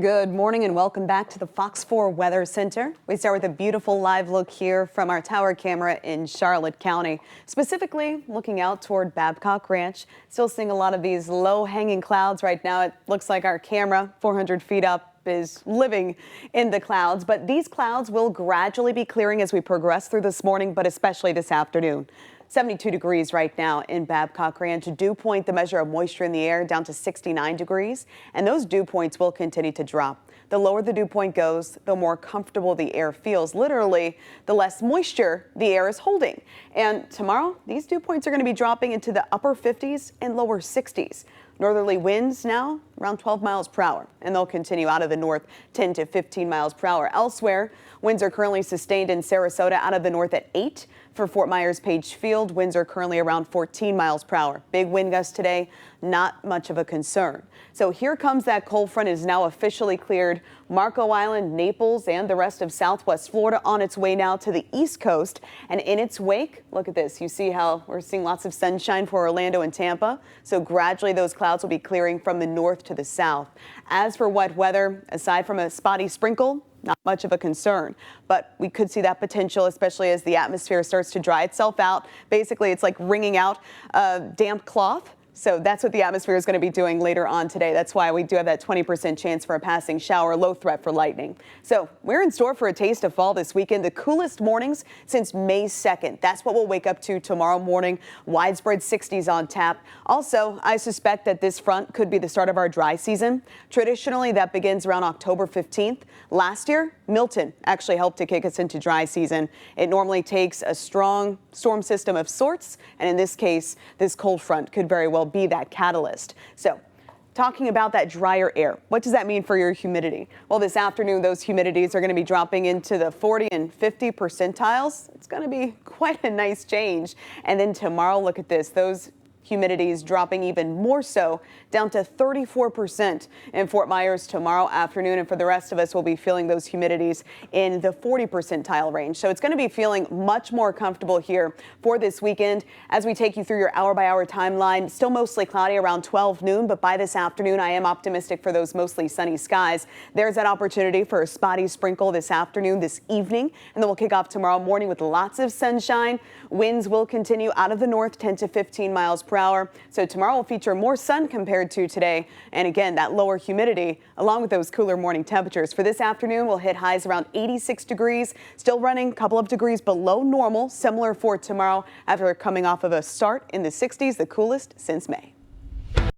Good morning and welcome back to the Fox 4 Weather Center. We start with a beautiful live look here from our tower camera in Charlotte County, specifically looking out toward Babcock Ranch. Still seeing a lot of these low-hanging clouds right now. It looks like our camera 400 feet up is living in the clouds, but these clouds will gradually be clearing as we progress through this morning, but especially this afternoon. 72 degrees right now in Babcock Ranch. Dew point, the measure of moisture in the air, down to 69 degrees, and those dew points will continue to drop. The lower the dew point goes, the more comfortable the air feels. Literally, the less moisture the air is holding. And tomorrow, these dew points are going to be dropping into the upper 50s and lower 60s. Northerly winds now around 12 miles per hour, and they'll continue out of the north 10 to 15 miles per hour. Elsewhere, winds are currently sustained in Sarasota out of the north at 8. For Fort Myers Page Field, winds are currently around 14 miles per hour. Big wind gusts today, not much of a concern. So here comes that cold front. Is now officially cleared Marco Island, Naples, and the rest of southwest Florida on its way now to the east coast. And in its wake, look at this. You see how we're seeing lots of sunshine for Orlando and Tampa. So gradually those clouds will be clearing from the north to the south. As for wet weather, aside from a spotty sprinkle, not much of a concern, but we could see that potential, especially as the atmosphere starts to dry itself out. Basically, it's like wringing out a damp cloth. So that's what the atmosphere is going to be doing later on today. That's why we do have that 20% chance for a passing shower, low threat for lightning. So we're in store for a taste of fall this weekend. The coolest mornings since May 2nd. That's what we'll wake up to tomorrow morning. Widespread 60s on tap. Also, I suspect that this front could be the start of our dry season. Traditionally, that begins around October 15th. Last year, Milton actually helped to kick us into dry season. It normally takes a strong storm system of sorts, and in this case, this cold front could very well be that catalyst. So talking about that drier air, what does that mean for your humidity? Well, this afternoon, those humidities are going to be dropping into the 40 and 50 percentiles. It's going to be quite a nice change. And then tomorrow, look at this, those humidities dropping even more so, down to 34% in Fort Myers tomorrow afternoon. And for the rest of us, we'll be feeling those humidities in the 40 percentile range. So it's going to be feeling much more comfortable here for this weekend. As we take you through your hour-by-hour timeline, still mostly cloudy around 12 noon, but by this afternoon, I am optimistic for those mostly sunny skies. There's that opportunity for a spotty sprinkle this afternoon, this evening, and then we'll kick off tomorrow morning with lots of sunshine. Winds will continue out of the north, 10 to 15 miles per hour. So tomorrow will feature more sun compared to today. And again, that lower humidity along with those cooler morning temperatures. For this afternoon, we'll hit highs around 86 degrees, still running a couple of degrees below normal, similar for tomorrow after coming off of a start in the 60s, the coolest since May.